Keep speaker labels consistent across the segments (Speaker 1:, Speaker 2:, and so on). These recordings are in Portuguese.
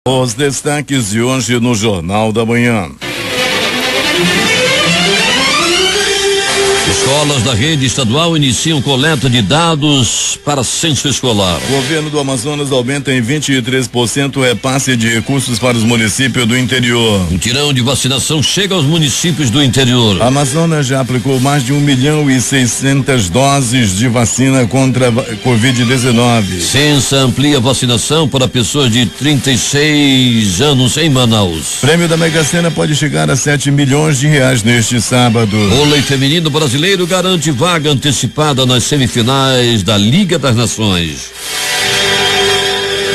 Speaker 1: Os destaques de hoje no Jornal da Manhã.
Speaker 2: Escolas da rede estadual iniciam coleta de dados para censo escolar.
Speaker 1: O governo do Amazonas aumenta em 23% o repasse de recursos para os municípios do interior.
Speaker 2: O tirão de vacinação chega aos municípios do interior.
Speaker 1: A Amazonas já aplicou mais de 1.600.000 doses de vacina contra a Covid-19.
Speaker 2: Censa amplia a vacinação para pessoas de 36 anos em Manaus.
Speaker 1: Prêmio da Mega Sena pode chegar a 7 milhões de reais neste sábado.
Speaker 2: Vôlei feminino brasileiro garante vaga antecipada nas semifinais da Liga das Nações.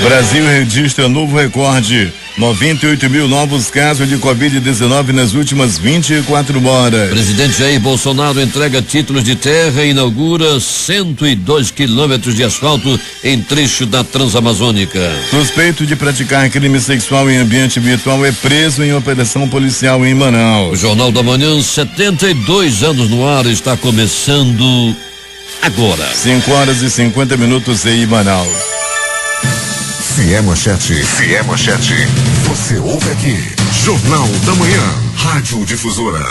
Speaker 1: Brasil registra novo recorde. 98 mil novos casos de Covid-19 nas últimas 24 horas.
Speaker 2: Presidente Jair Bolsonaro entrega títulos de terra e inaugura 102 quilômetros de asfalto em trecho da Transamazônica.
Speaker 1: Suspeito de praticar crime sexual em ambiente virtual é preso em operação policial em Manaus.
Speaker 2: O Jornal da Manhã, 72 anos no ar, está começando agora.
Speaker 1: 5h50 em Manaus.
Speaker 3: Se é manchete, você ouve aqui. Jornal da Manhã, Rádio Difusora.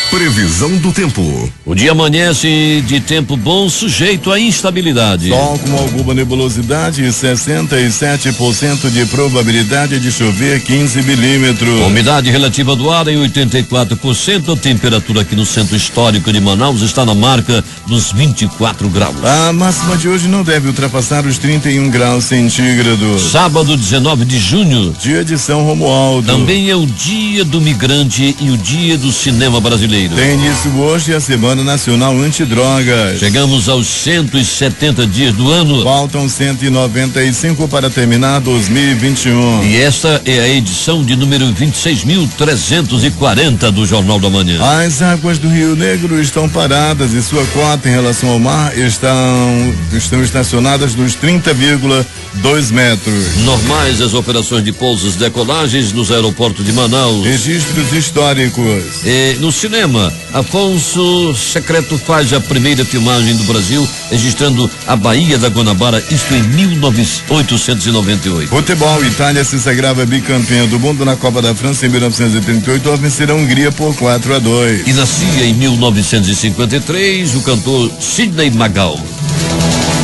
Speaker 3: Previsão do tempo.
Speaker 2: O dia amanhece de tempo bom, sujeito à instabilidade.
Speaker 1: Sol com alguma nebulosidade e 67% de probabilidade de chover 15 milímetros.
Speaker 2: A umidade relativa do ar em 84%. A temperatura aqui no centro histórico de Manaus está na marca dos 24 graus.
Speaker 1: A máxima de hoje não deve ultrapassar os 31 graus centígrados.
Speaker 2: Sábado, 19 de junho.
Speaker 1: Dia de São Romualdo.
Speaker 2: Também é o dia do migrante e o dia do cinema brasileiro.
Speaker 1: Tem início hoje a Semana Nacional Antidrogas.
Speaker 2: Chegamos aos 170 dias do ano.
Speaker 1: Faltam 195 para terminar 2021.
Speaker 2: E esta é a edição de número 26.340 do Jornal da Manhã.
Speaker 1: As águas do Rio Negro estão paradas e sua cota em relação ao mar estão estacionadas nos 30,2 metros.
Speaker 2: Normais as operações de pousos e decolagens nos aeroportos de Manaus.
Speaker 1: Registros históricos.
Speaker 2: No cinema, Afonso Secreto faz a primeira filmagem do Brasil, registrando a Baía da Guanabara, isto em 1898.
Speaker 1: Futebol, Itália se sagrava bicampeã do mundo na Copa da França em 1938 ao vencer a Hungria por 4-2.
Speaker 2: E nascia em 1953 o cantor Sidney Magal.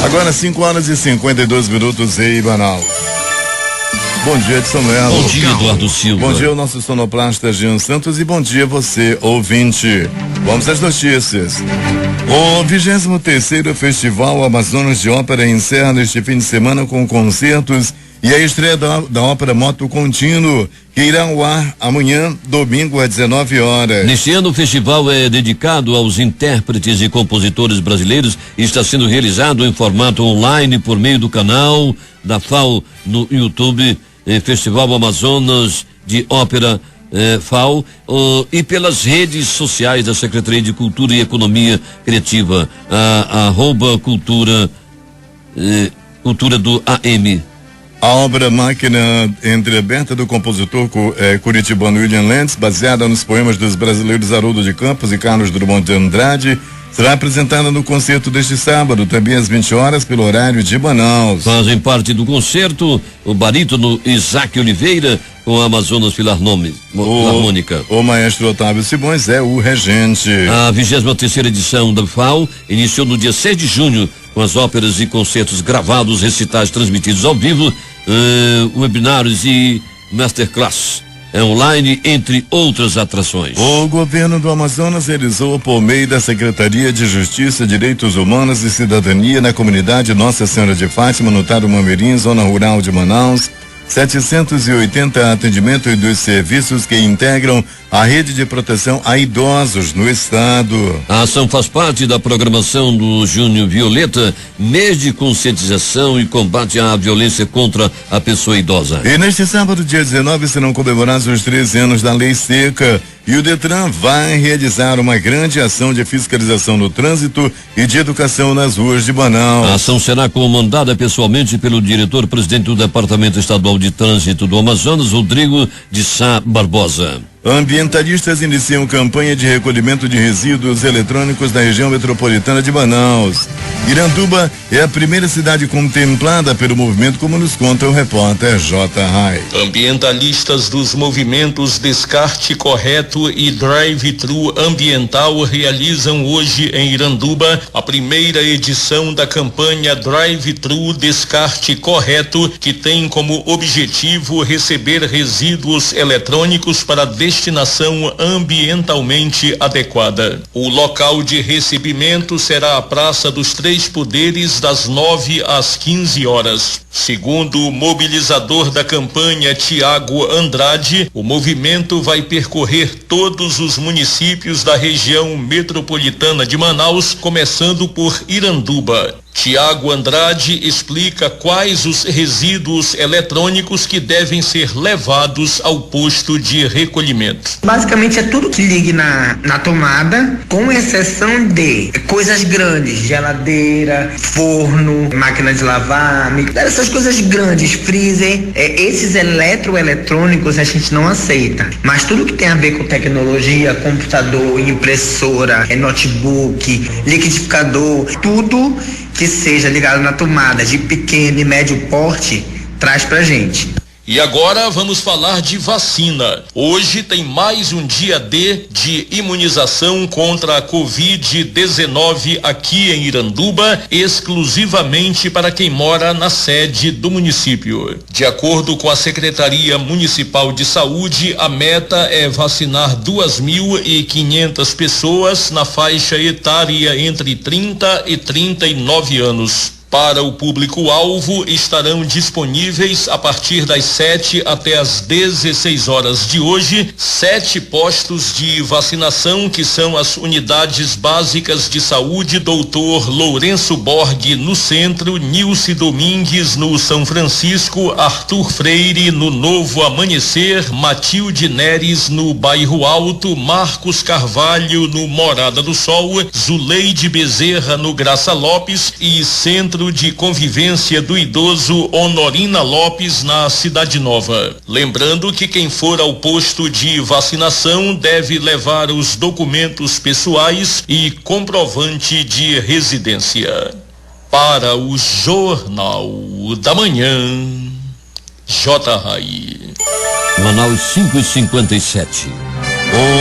Speaker 1: Agora 5h52 em Manaus. Bom dia, Edson Melo.
Speaker 2: Bom dia, Eduardo Silva.
Speaker 1: Bom dia, o nosso sonoplasta Jean Santos, e bom dia você, ouvinte. Vamos às notícias. O 23º Festival Amazonas de Ópera encerra neste fim de semana com concertos e a estreia da ópera Moto Contínuo, que irá ao ar amanhã, domingo, às 19 horas.
Speaker 2: Neste ano, o festival é dedicado aos intérpretes e compositores brasileiros e está sendo realizado em formato online por meio do canal da FAO no YouTube, Festival Amazonas de Ópera FAO, e pelas redes sociais da Secretaria de Cultura e Economia Criativa, @cultura do AM.
Speaker 1: A obra Máquina Entreaberta do compositor curitibano William Lentz, baseada nos poemas dos brasileiros Haroldo de Campos e Carlos Drummond de Andrade, será apresentada no concerto deste sábado, também às 20 horas, pelo horário de Manaus.
Speaker 2: Fazem parte do concerto o barítono Isaac Oliveira com a Amazonas Filarmônica.
Speaker 1: O maestro Otávio Simões é o regente.
Speaker 2: A 23ª edição da FAO iniciou no dia 6 de junho com as óperas e concertos gravados, recitais transmitidos ao vivo, webinários e masterclass online, entre outras atrações.
Speaker 1: O governo do Amazonas realizou, por meio da Secretaria de Justiça, Direitos Humanos e Cidadania na comunidade Nossa Senhora de Fátima, no Tarumanmirim, zona rural de Manaus, 780 atendimentos dos serviços que integram a rede de proteção a idosos no estado.
Speaker 2: A ação faz parte da programação do Junho Violeta, mês de conscientização e combate à violência contra a pessoa idosa.
Speaker 1: E neste sábado, dia 19, serão comemorados os 13 anos da Lei Seca. E o Detran vai realizar uma grande ação de fiscalização no trânsito e de educação nas ruas de Manaus.
Speaker 2: A ação será comandada pessoalmente pelo diretor-presidente do Departamento Estadual de Trânsito do Amazonas, Rodrigo de Sá Barbosa.
Speaker 1: Ambientalistas iniciam campanha de recolhimento de resíduos eletrônicos na região metropolitana de Manaus. Iranduba é a primeira cidade contemplada pelo movimento, como nos conta o repórter J. Rai.
Speaker 4: Ambientalistas dos movimentos Descarte Correto e Drive-Thru Ambiental realizam hoje em Iranduba a primeira edição da campanha Drive-Thru Descarte Correto, que tem como objetivo receber resíduos eletrônicos para destinação ambientalmente adequada. O local de recebimento será a Praça dos Três Poderes, das 9 às 15 horas. Segundo o mobilizador da campanha, Tiago Andrade, o movimento vai percorrer todos os municípios da região metropolitana de Manaus, começando por Iranduba. Tiago Andrade explica quais os resíduos eletrônicos que devem ser levados ao posto de recolhimento.
Speaker 5: Basicamente é tudo que ligue na tomada, com exceção de coisas grandes, geladeira, forno, máquina de lavar, essas coisas grandes, freezer. Esses eletrônicos a gente não aceita, mas tudo que tem a ver com tecnologia, computador, impressora, notebook, liquidificador, tudo que seja ligado na tomada de pequeno e médio porte, traz pra gente.
Speaker 4: E agora vamos falar de vacina. Hoje tem mais um dia D de imunização contra a Covid-19 aqui em Iranduba, exclusivamente para quem mora na sede do município. De acordo com a Secretaria Municipal de Saúde, a meta é vacinar 2.500 pessoas na faixa etária entre 30 e 39 anos. Para o público-alvo, estarão disponíveis a partir das 7 até as 16 horas de hoje 7 postos de vacinação, que são as unidades básicas de saúde Doutor Lourenço Borg no centro, Nilce Domingues no São Francisco, Arthur Freire no Novo Amanhecer, Matilde Neres no Bairro Alto, Marcos Carvalho no Morada do Sol, Zuleide Bezerra no Graça Lopes e Centro de Convivência do Idoso Honorina Lopes na Cidade Nova. Lembrando que quem for ao posto de vacinação deve levar os documentos pessoais e comprovante de residência. Para o Jornal da Manhã, J. Rai.
Speaker 2: Manaus 5:57.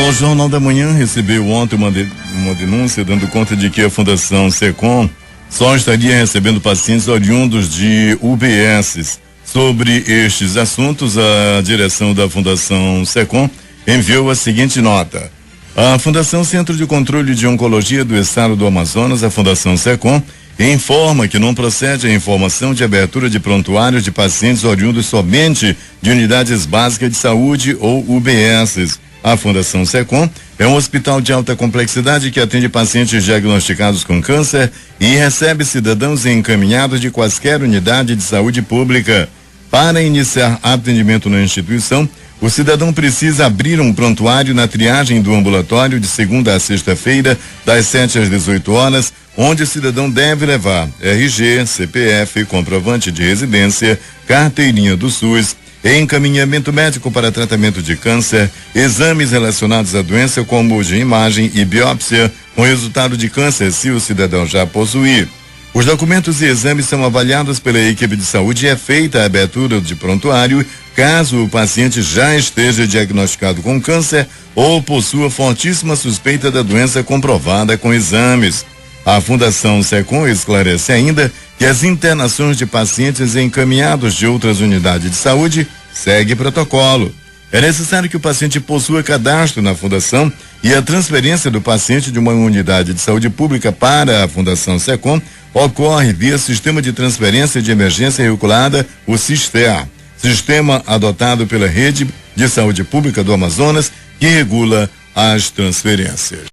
Speaker 1: O Jornal da Manhã recebeu ontem uma denúncia dando conta de que a Fundação SECOM só estaria recebendo pacientes oriundos de UBSs. Sobre estes assuntos, a direção da Fundação SECOM enviou a seguinte nota. A Fundação Centro de Controle de Oncologia do Estado do Amazonas, a Fundação SECOM, informa que não procede a informação de abertura de prontuários de pacientes oriundos somente de unidades básicas de saúde ou UBSs. A Fundação SECOM é um hospital de alta complexidade que atende pacientes diagnosticados com câncer e recebe cidadãos encaminhados de quaisquer unidade de saúde pública. Para iniciar atendimento na instituição, o cidadão precisa abrir um prontuário na triagem do ambulatório de segunda a sexta-feira, das 7 às 18 horas, onde o cidadão deve levar RG, CPF, comprovante de residência, carteirinha do SUS, encaminhamento médico para tratamento de câncer, exames relacionados à doença como de imagem e biópsia com resultado de câncer, se o cidadão já possuir. Os documentos e exames são avaliados pela equipe de saúde e é feita a abertura de prontuário caso o paciente já esteja diagnosticado com câncer ou possua fortíssima suspeita da doença comprovada com exames. A Fundação SECOM esclarece ainda que as internações de pacientes encaminhados de outras unidades de saúde segue protocolo. É necessário que o paciente possua cadastro na Fundação e a transferência do paciente de uma unidade de saúde pública para a Fundação SECOM ocorre via Sistema de Transferência de Emergência Regulada, o SISTER, sistema adotado pela Rede de Saúde Pública do Amazonas, que regula as transferências.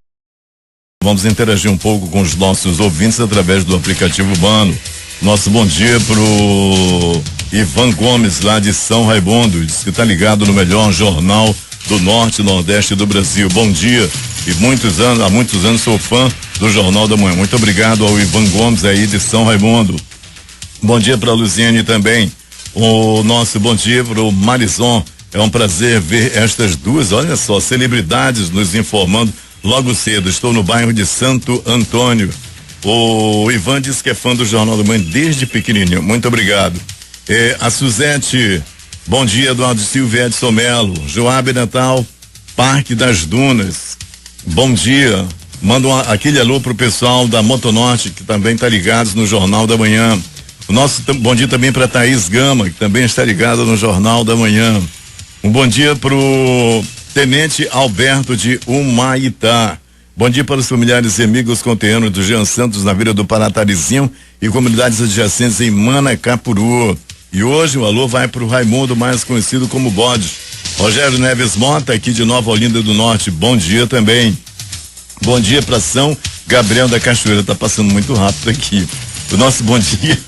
Speaker 1: Vamos interagir um pouco com os nossos ouvintes através do aplicativo Urbano. Nosso bom dia pro Ivan Gomes, lá de São Raimundo, diz que está ligado no melhor jornal do Norte e Nordeste do Brasil. Bom dia. E há muitos anos sou fã do Jornal da Manhã. Muito obrigado ao Ivan Gomes aí de São Raimundo. Bom dia para a Luziane também. O nosso bom dia para o Marizon, É um prazer ver estas duas, olha só, celebridades nos informando logo cedo. Estou no bairro de Santo Antônio. O Ivan diz que é fã do Jornal da Manhã desde pequenininho. Muito obrigado. A Suzete, bom dia, Eduardo Silva e Edson Melo. Joabe Natal, Parque das Dunas. Bom dia. Manda aquele alô pro pessoal da Motonorte, que também está ligados no Jornal da Manhã. O nosso bom dia também para Thaís Gama, que também está ligada no Jornal da Manhã. Um bom dia pro Tenente Alberto de Humaitá. Bom dia para os familiares e amigos conterrâneos do Jean Santos na Vila do Paratarizinho e comunidades adjacentes em Manacapuru. E hoje o alô vai pro Raimundo, mais conhecido como Bode. Rogério Neves Mota, aqui de Nova Olinda do Norte, bom dia também. Bom dia para São Gabriel da Cachoeira, tá passando muito rápido aqui. O nosso bom dia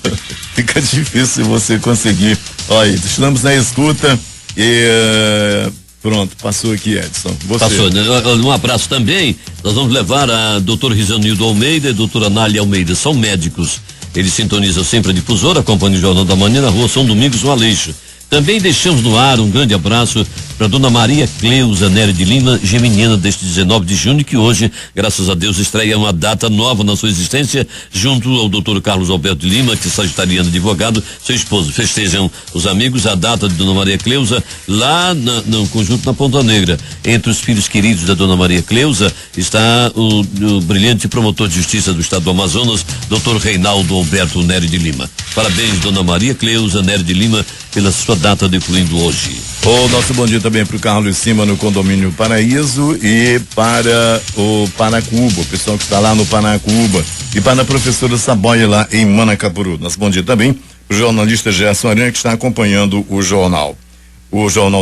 Speaker 1: fica difícil você conseguir. Olha, estamos na escuta e pronto, passou aqui, Edson. Você.
Speaker 2: Passou, né? Um abraço também. Nós vamos levar a doutor Risanildo Almeida e a doutora Nália Almeida, são médicos. Eles sintonizam sempre a difusora, acompanham o Jornal da Manhã na rua São Domingos, no Aleixo. Também deixamos no ar um grande abraço para dona Maria Cleusa Nery de Lima, geminiana deste 19 de junho, que hoje, graças a Deus, estreia uma data nova na sua existência, junto ao doutor Carlos Alberto de Lima, que é sagitariano advogado, seu esposo. Festejam os amigos a data de dona Maria Cleusa lá no conjunto na Ponta Negra. Entre os filhos queridos da dona Maria Cleusa está o brilhante promotor de justiça do estado do Amazonas, doutor Reinaldo Alberto Nery de Lima. Parabéns, dona Maria Cleusa Nery de Lima, pela sua data decluindo hoje.
Speaker 1: O nosso bom dia também para o Carlos Cima no condomínio Paraíso e para o Paracuba, o pessoal que está lá no Paracuba, e para a professora Saboia lá em Manacapuru. Nosso bom dia também o jornalista Gerson Aranha, que está acompanhando o Jornal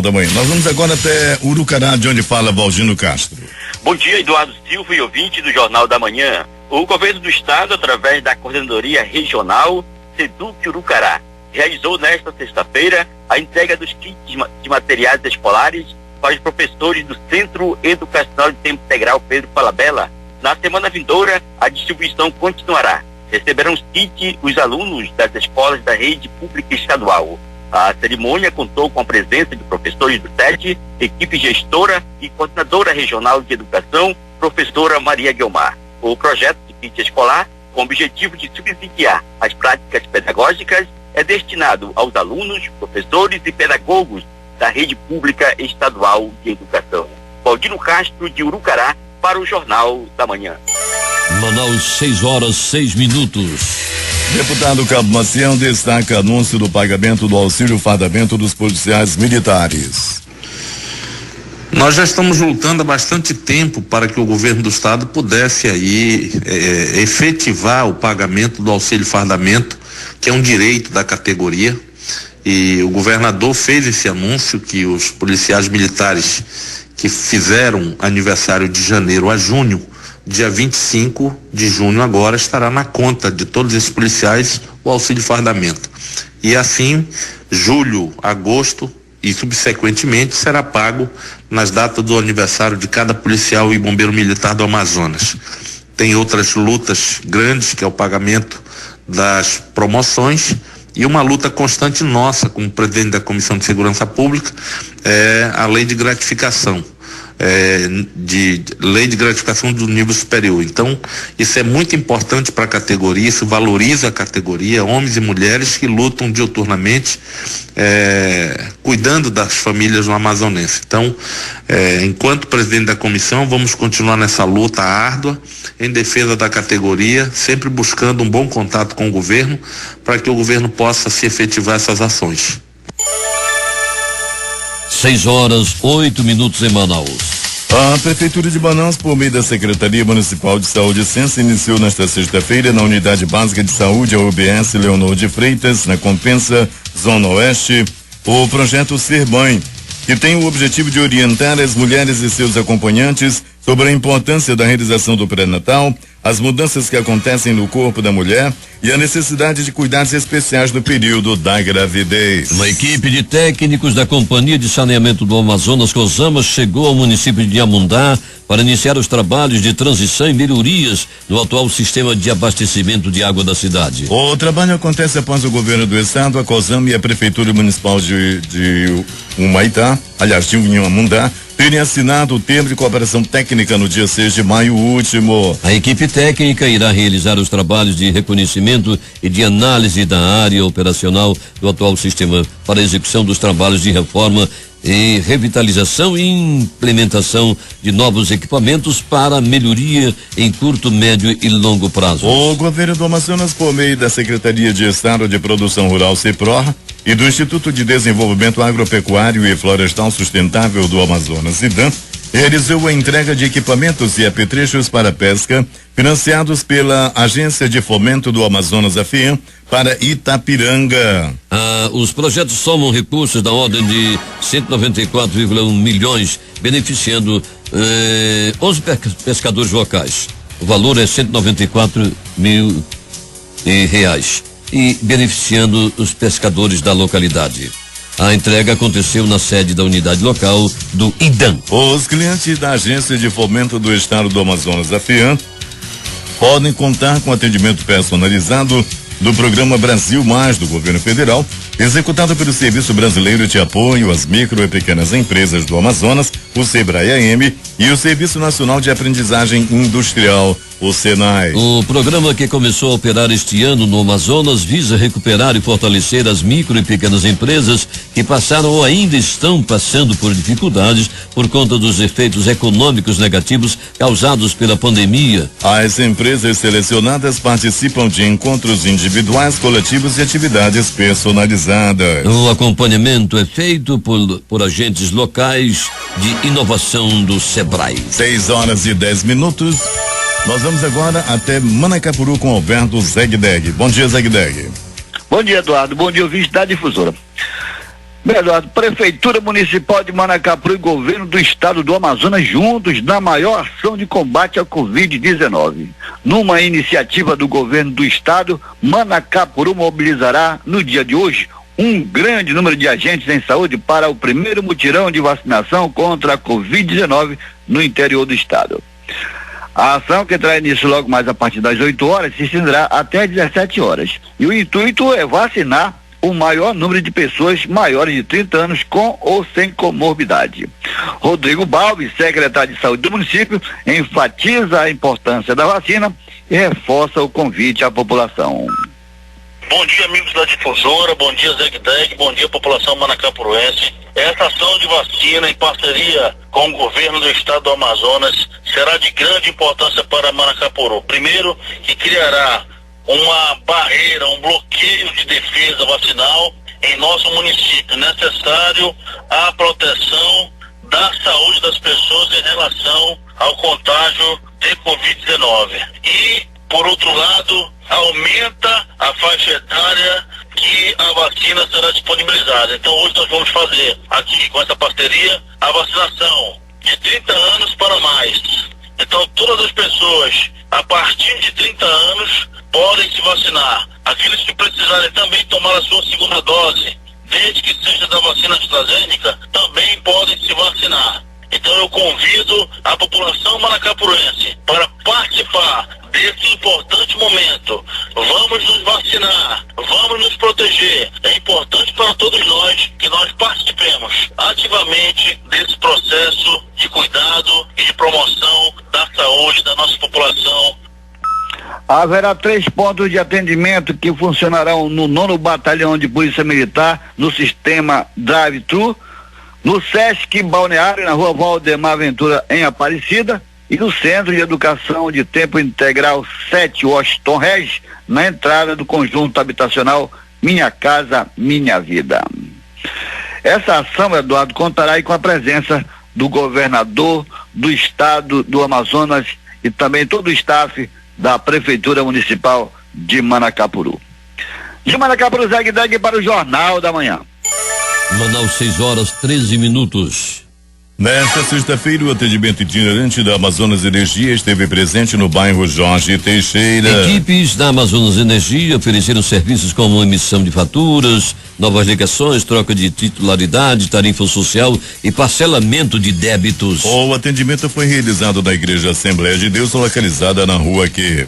Speaker 1: da Manhã. Nós vamos agora até Urucará, de onde fala Valdino Castro.
Speaker 6: Bom dia, Eduardo Silva e ouvinte do Jornal da Manhã. O governo do estado, através da Coordenadoria Regional Seduc Urucará, realizou nesta sexta-feira a entrega dos kits de materiais escolares para os professores do Centro Educacional de Tempo Integral Pedro Falabella. Na semana vindoura, a distribuição continuará. Receberão os kits os alunos das escolas da rede pública estadual. A cerimônia contou com a presença de professores do SED, equipe gestora e coordenadora regional de educação, professora Maria Guilmar. O projeto de kit escolar, com o objetivo de subsidiar as práticas pedagógicas, é destinado aos alunos, professores e pedagogos da rede pública estadual de educação. Valdino Castro, de Urucará, para o Jornal da Manhã.
Speaker 2: Manaus, 6:06.
Speaker 1: Deputado Cabo Maciel destaca anúncio do pagamento do auxílio fardamento dos policiais militares.
Speaker 7: Nós já estamos lutando há bastante tempo para que o governo do estado pudesse aí efetivar o pagamento do auxílio fardamento, que é um direito da categoria, e o governador fez esse anúncio que os policiais militares que fizeram aniversário de janeiro a junho, dia 25 de junho agora estará na conta de todos esses policiais o auxílio fardamento. E assim, julho, agosto e subsequentemente será pago nas datas do aniversário de cada policial e bombeiro militar do Amazonas. Tem outras lutas grandes, que é o pagamento das promoções, e uma luta constante nossa como presidente da Comissão de Segurança Pública é a lei de gratificação. Lei de gratificação do nível superior. Então, isso é muito importante para a categoria, isso valoriza a categoria, homens e mulheres que lutam diuturnamente, cuidando das famílias no amazonense. Então, enquanto presidente da comissão, vamos continuar nessa luta árdua em defesa da categoria, sempre buscando um bom contato com o governo para que o governo possa se efetivar essas ações.
Speaker 2: 6:08 em Manaus.
Speaker 1: A Prefeitura de Manaus, por meio da Secretaria Municipal de Saúde e Ciência, iniciou nesta sexta-feira na Unidade Básica de Saúde, a UBS Leonor de Freitas, na Compensa, Zona Oeste, o projeto Ser Mãe, que tem o objetivo de orientar as mulheres e seus acompanhantes sobre a importância da realização do pré-natal, as mudanças que acontecem no corpo da mulher e a necessidade de cuidados especiais no período da gravidez.
Speaker 2: Uma equipe de técnicos da Companhia de Saneamento do Amazonas, Cosama, chegou ao município de Amundá para iniciar os trabalhos de transição e melhorias no atual sistema de abastecimento de água da cidade.
Speaker 1: O trabalho acontece após o governo do estado, a Cosama e a Prefeitura Municipal de Humaitá, aliás, de Amundá, terem assinado o termo de cooperação técnica no dia 6 de maio último.
Speaker 2: A equipe técnica irá realizar os trabalhos de reconhecimento e de análise da área operacional do atual sistema para a execução dos trabalhos de reforma e revitalização e implementação de novos equipamentos para melhoria em curto, médio e longo prazo.
Speaker 1: O governo do Amazonas, por meio da Secretaria de Estado de Produção Rural, CEPROR, e do Instituto de Desenvolvimento Agropecuário e Florestal Sustentável do Amazonas, IDAM, realizou a entrega de equipamentos e apetrechos para pesca, financiados pela Agência de Fomento do Amazonas, AFIAM, para Itapiranga.
Speaker 2: Os projetos somam recursos da ordem de 194,1 milhões, beneficiando 11 pescadores locais. O valor é 194 mil reais e beneficiando os pescadores da localidade. A entrega aconteceu na sede da unidade local do IDAM.
Speaker 1: Os clientes da Agência de Fomento do Estado do Amazonas, AFIAM, podem contar com atendimento personalizado do Programa Brasil Mais do Governo Federal, executado pelo Serviço Brasileiro de Apoio às Micro e Pequenas Empresas do Amazonas, o SEBRAE-AM, e o Serviço Nacional de Aprendizagem Industrial, o SENAI.
Speaker 2: O programa, que começou a operar este ano no Amazonas, visa recuperar e fortalecer as micro e pequenas empresas que passaram ou ainda estão passando por dificuldades por conta dos efeitos econômicos negativos causados pela pandemia.
Speaker 1: As empresas selecionadas participam de encontros individuais, coletivos e atividades personalizadas.
Speaker 2: O acompanhamento é feito por agentes locais de inovação do SEBRAE.
Speaker 1: 6h10. Nós vamos agora até Manacapuru com Alberto Zegdeg. Bom dia, Zegdeg.
Speaker 8: Bom dia, Eduardo. Bom dia, ouvinte da Difusora. Bem, Eduardo, Prefeitura Municipal de Manacapuru e Governo do Estado do Amazonas juntos na maior ação de combate à Covid-19. Numa iniciativa do Governo do Estado, Manacapuru mobilizará, no dia de hoje, um grande número de agentes em saúde para o primeiro mutirão de vacinação contra a Covid-19 no interior do Estado. A ação, que terá início logo mais a partir das 8 horas, se estenderá até 17 horas. E o intuito é vacinar o maior número de pessoas maiores de 30 anos com ou sem comorbidade. Rodrigo Balbi, secretário de Saúde do município, enfatiza a importância da vacina e reforça o convite à população.
Speaker 9: Bom dia, amigos da Difusora, bom dia, Zegdeg, bom dia, população manacapuruense. Essa ação de vacina em parceria com o governo do estado do Amazonas será de grande importância para Manacapuru. Primeiro, que criará uma barreira, um bloqueio de defesa vacinal em nosso município, necessário à proteção da saúde das pessoas em relação ao contágio de Covid-19. E, por outro lado, aumenta a faixa etária que a vacina será disponibilizada. Então hoje nós vamos fazer aqui com essa parceria a vacinação de 30 anos para mais. Então todas as pessoas a partir de 30 anos podem se vacinar. Aqueles que precisarem também tomar a sua segunda dose, desde que seja da vacina AstraZeneca, também podem se vacinar. Então eu convido a população manacapuruense para participar desse importante momento. Vamos nos vacinar, vamos nos proteger. É importante para todos nós que nós participemos ativamente desse processo de cuidado e de promoção da saúde da nossa população.
Speaker 8: Haverá 3 pontos de atendimento que funcionarão no 9º Batalhão de Polícia Militar, no sistema Drive-Thru, no Sesc Balneário, na rua Valdemar Ventura, em Aparecida, e no Centro de Educação de Tempo Integral 7 Washington Regis, na entrada do conjunto habitacional Minha Casa Minha Vida. Essa ação, Eduardo, contará aí com a presença do governador do estado do Amazonas e também todo o staff da Prefeitura Municipal de Manacapuru. De Manacapuru, Zegdeg, para o Jornal da Manhã.
Speaker 2: Manaus, 6h13.
Speaker 1: Nesta sexta-feira, o atendimento itinerante da Amazonas Energia esteve presente no bairro Jorge Teixeira.
Speaker 2: Equipes da Amazonas Energia ofereceram serviços como emissão de faturas, novas ligações, troca de titularidade, tarifa social e parcelamento de débitos.
Speaker 1: O atendimento foi realizado na Igreja Assembleia de Deus, localizada na rua aqui.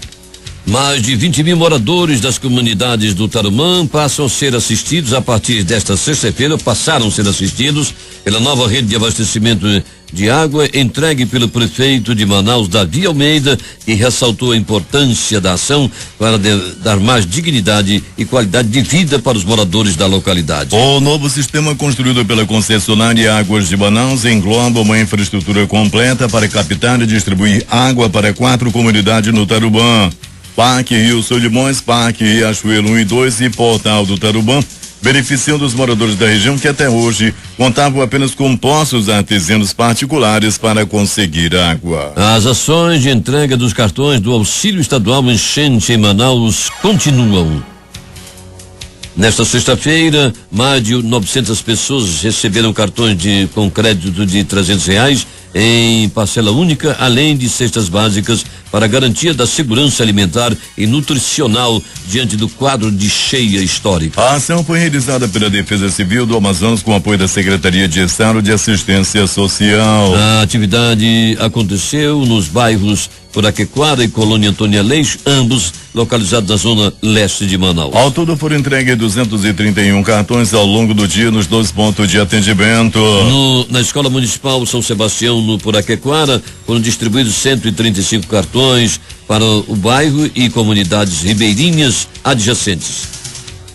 Speaker 2: Mais de 20 mil moradores das comunidades do Tarumã passam a ser assistidos a partir desta sexta-feira, passaram a ser assistidos pela nova rede de abastecimento de água entregue pelo prefeito de Manaus, Davi Almeida, que ressaltou a importância da ação para dar mais dignidade e qualidade de vida para os moradores da localidade.
Speaker 1: O novo sistema construído pela concessionária Águas de Manaus engloba uma infraestrutura completa para captar e distribuir água para 4 comunidades no Tarumã: Parque Rio Solimões, Parque Riachuelo 1 e 2 e Portal do Tarumã, beneficiando os moradores da região que até hoje contavam apenas com poços artesianos particulares para conseguir água.
Speaker 2: As ações de entrega dos cartões do Auxílio Estadual Enchente em Manaus continuam. Nesta sexta-feira, mais de 900 pessoas receberam cartões com crédito de R$300 em parcela única, além de cestas básicas para garantia da segurança alimentar e nutricional diante do quadro de cheia histórica.
Speaker 1: A ação foi realizada pela Defesa Civil do Amazonas com apoio da Secretaria de Estado de Assistência Social.
Speaker 2: A atividade aconteceu nos bairros Puraquequara e Colônia Antônia Leix, ambos localizados na zona leste de Manaus.
Speaker 1: Ao todo foram entregues 231 cartões ao longo do dia nos 2 pontos de atendimento.
Speaker 2: Na Escola Municipal São Sebastião, no Puraquequara, foram distribuídos 135 cartões para o bairro e comunidades ribeirinhas adjacentes.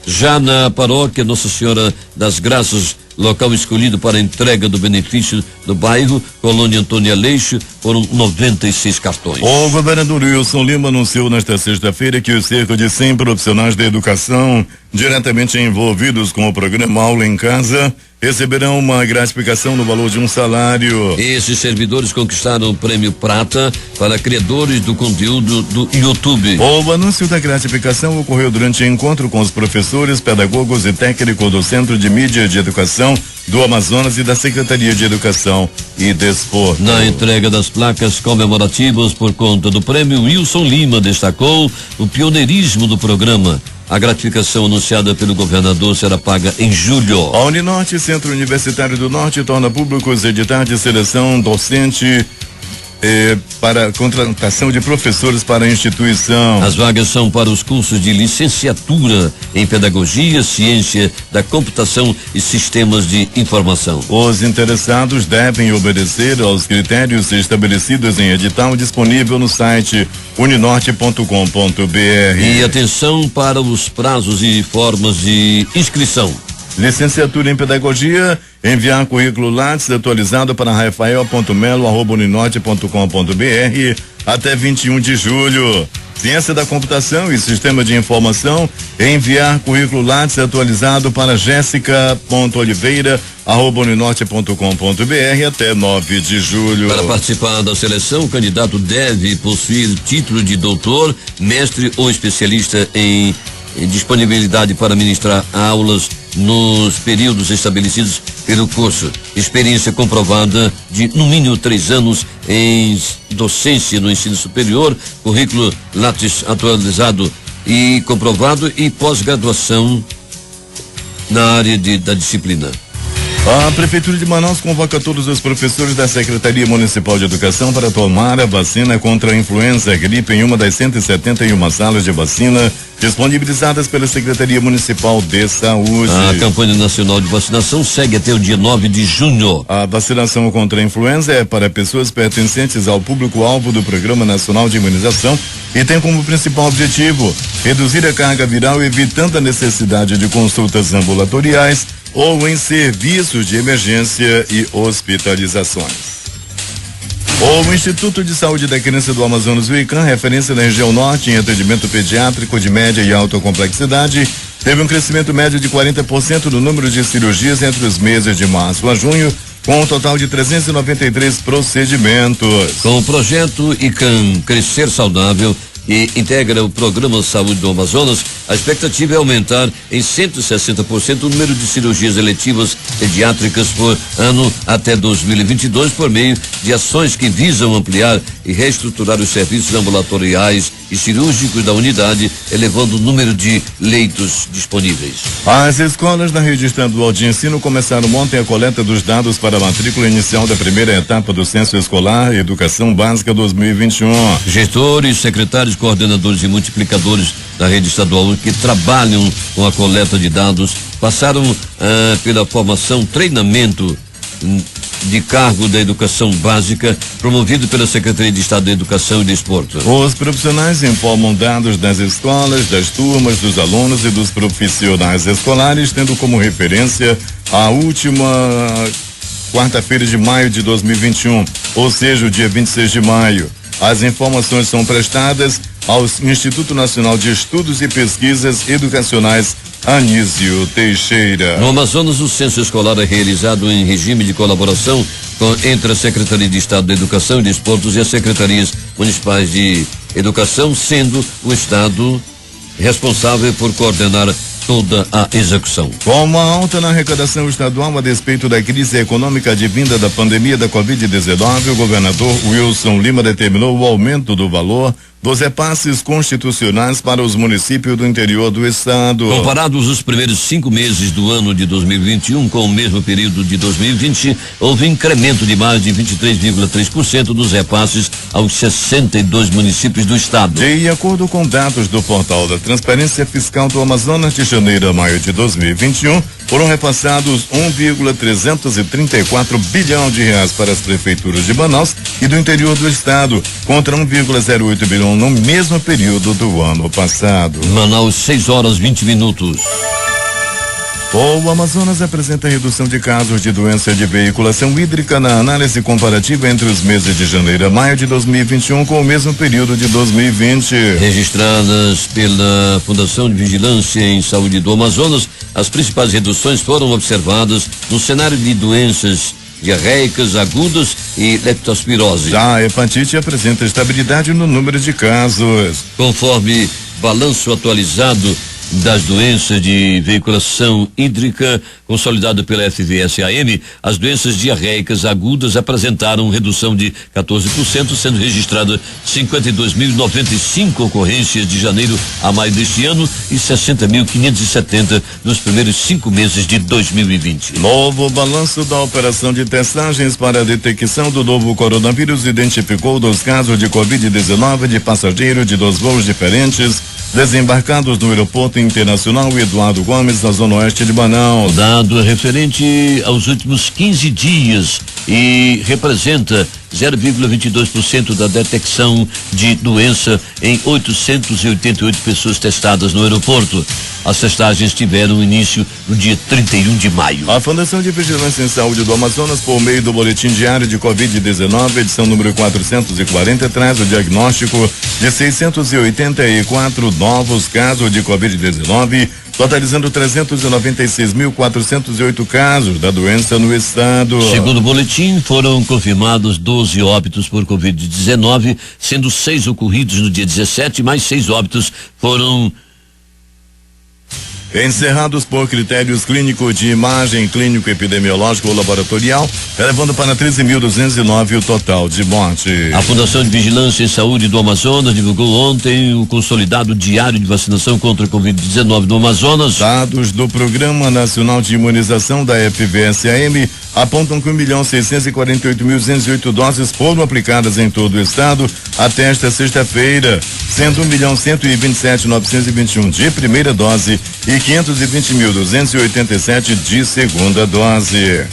Speaker 2: Já na paróquia Nossa Senhora das Graças, local escolhido para a entrega do benefício do bairro Colônia Antônia Leixo, foram 96 cartões.
Speaker 1: O governador Wilson Lima anunciou nesta sexta-feira que os cerca de 100 profissionais da educação diretamente envolvidos com o programa Aula em Casa receberão uma gratificação no valor de um salário.
Speaker 2: Esses servidores conquistaram o prêmio Prata para criadores do conteúdo do YouTube.
Speaker 1: O anúncio da gratificação ocorreu durante encontro com os professores, pedagogos e técnicos do Centro de Mídia de Educação do Amazonas e da Secretaria de Educação e Desporto.
Speaker 2: Na entrega das placas comemorativas por conta do prêmio, Wilson Lima destacou o pioneirismo do programa. A gratificação anunciada pelo governador será paga em julho.
Speaker 1: A Uninorte, Centro Universitário do Norte, torna público os editais de seleção docente para contratação de professores para a instituição.
Speaker 2: As vagas são para os cursos de licenciatura em Pedagogia, Ciência da Computação e Sistemas de Informação.
Speaker 1: Os interessados devem obedecer aos critérios estabelecidos em edital disponível no site uninorte.com.br.
Speaker 2: E atenção para os prazos e formas de inscrição.
Speaker 1: Licenciatura em Pedagogia, enviar currículo Lattes atualizado para rafael.melo@uninorte.com.br até 21 de julho. Ciência da Computação e Sistema de Informação, enviar currículo Lattes atualizado para jessica.oliveira@uninorte.com.br até 9 de julho.
Speaker 2: Para participar da seleção, o candidato deve possuir título de doutor, mestre ou especialista em disponibilidade para ministrar aulas nos períodos estabelecidos pelo curso, experiência comprovada de no mínimo 3 anos em docência no ensino superior, currículo Lattes atualizado e comprovado e pós-graduação na área da disciplina.
Speaker 1: A Prefeitura de Manaus convoca todos os professores da Secretaria Municipal de Educação para tomar a vacina contra a influenza gripe em uma das 171 salas de vacina disponibilizadas pela Secretaria Municipal de Saúde.
Speaker 2: A campanha nacional de vacinação segue até o dia 9 de junho.
Speaker 1: A vacinação contra a influenza é para pessoas pertencentes ao público-alvo do Programa Nacional de Imunização e tem como principal objetivo reduzir a carga viral, evitando a necessidade de consultas ambulatoriais ou em serviços de emergência e hospitalizações. O Instituto de Saúde da Criança do Amazonas, o ICAM, referência na região norte em atendimento pediátrico de média e alta complexidade, teve um crescimento médio de 40% no número de cirurgias entre os meses de março a junho, com um total de 393 procedimentos.
Speaker 2: Com o projeto ICAM Crescer Saudável, e integra o Programa Saúde do Amazonas, a expectativa é aumentar em 160% o número de cirurgias eletivas pediátricas por ano até 2022 por meio de ações que visam ampliar e reestruturar os serviços ambulatoriais e cirúrgicos da unidade, elevando o número de leitos disponíveis.
Speaker 1: As escolas da rede estadual de ensino começaram ontem a coleta dos dados para a matrícula inicial da primeira etapa do Censo Escolar Educação Básica 2021.
Speaker 2: Gestores, secretários, coordenadores e multiplicadores da rede estadual que trabalham com a coleta de dados passaram pela formação, treinamento de cargo da educação básica promovido pela Secretaria de Estado da Educação e Desporto.
Speaker 1: Os profissionais informam dados das escolas, das turmas, dos alunos e dos profissionais escolares, tendo como referência a última quarta-feira de maio de 2021, ou seja, o dia 26 de maio. As informações são prestadas ao Instituto Nacional de Estudos e Pesquisas Educacionais Anísio Teixeira.
Speaker 2: No Amazonas, o censo escolar é realizado em regime de colaboração entre a Secretaria de Estado da Educação e Desportos e as Secretarias Municipais de Educação, sendo o Estado responsável por coordenar toda a execução.
Speaker 1: Com uma alta na arrecadação estadual a despeito da crise econômica advinda da pandemia da Covid-19, o governador Wilson Lima determinou o aumento do valor dos repasses constitucionais para os municípios do interior do estado.
Speaker 2: Comparados os primeiros 5 meses do ano de 2021 com o mesmo período de 2020, houve incremento de mais de 23,3% dos repasses aos 62 municípios do estado.
Speaker 1: De acordo com dados do portal da Transparência Fiscal do Amazonas, de janeiro a maio de 2021, foram repassados 1,334 bilhão de reais para as prefeituras de Manaus e do interior do estado, contra 1,08 bilhão no mesmo período do ano passado.
Speaker 2: Manaus, 6h20.
Speaker 1: O Amazonas apresenta redução de casos de doença de veiculação hídrica na análise comparativa entre os meses de janeiro a maio de 2021 com o mesmo período de 2020.
Speaker 2: Registradas pela Fundação de Vigilância em Saúde do Amazonas, as principais reduções foram observadas no cenário de doenças diarreicas agudas e leptospirose.
Speaker 1: Já a hepatite apresenta estabilidade no número de casos.
Speaker 2: Conforme balanço atualizado das doenças de veiculação hídrica consolidado pela FVSAM, as doenças diarreicas agudas apresentaram redução de 14%, sendo registradas 52.095 ocorrências de janeiro a maio deste ano e 60.570 nos primeiros 5 meses de 2020.
Speaker 1: Novo balanço da operação de testagens para a detecção do novo coronavírus identificou 2 casos de Covid-19 de passageiros de 2 voos diferentes desembarcados no aeroporto internacional Eduardo Gomes, na zona oeste de Manaus.
Speaker 2: O dado é referente aos últimos 15 dias e representa 0,22% da detecção de doença em 888 pessoas testadas no aeroporto. As testagens tiveram início no dia 31 de maio.
Speaker 1: A Fundação de Vigilância em Saúde do Amazonas, por meio do Boletim Diário de Covid-19, edição número 440, traz o diagnóstico de 684 novos casos de Covid-19, totalizando 396.408 casos da doença no estado.
Speaker 2: Segundo o boletim, foram confirmados 12 óbitos por Covid-19, sendo 6 ocorridos no dia 17, mais 6 óbitos foram
Speaker 1: encerrados por critérios clínicos de imagem clínico epidemiológico ou laboratorial, elevando para 13.209 o total de mortes.
Speaker 2: A Fundação de Vigilância em Saúde do Amazonas divulgou ontem o consolidado diário de vacinação contra a Covid-19 no Amazonas.
Speaker 1: Dados do Programa Nacional de Imunização da FVSAM apontam que 1.648.208 doses foram aplicadas em todo o estado até esta sexta-feira, sendo 1.127.921 de primeira dose e 520.287 de segunda dose.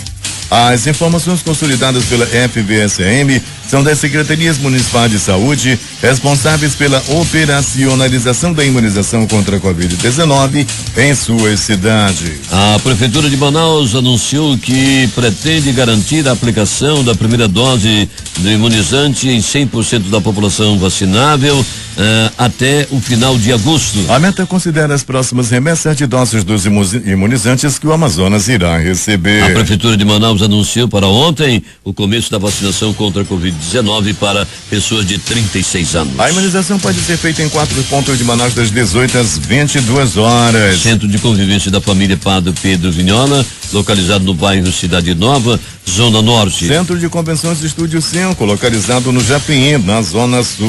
Speaker 1: As informações consolidadas pela FVSAM são das Secretarias Municipais de Saúde, responsáveis pela operacionalização da imunização contra a Covid-19 em suas cidades.
Speaker 2: A Prefeitura de Manaus anunciou que pretende garantir a aplicação da primeira dose do imunizante em 100% da população vacinável até o final de agosto.
Speaker 1: A meta considera as próximas remessas de doses dos imunizantes que o Amazonas irá receber.
Speaker 2: A Prefeitura de Manaus anunciou para ontem o começo da vacinação contra a Covid-19 para pessoas de 36 anos.
Speaker 1: A imunização pode ser feita em 4 pontos de Manaus das 18 às 22 horas.
Speaker 2: Centro de Convivência da Família Padre Pedro Vignola, localizado no bairro Cidade Nova, Zona Norte.
Speaker 1: Centro de Convenções Estúdio 5, localizado no Japim, na Zona Sul.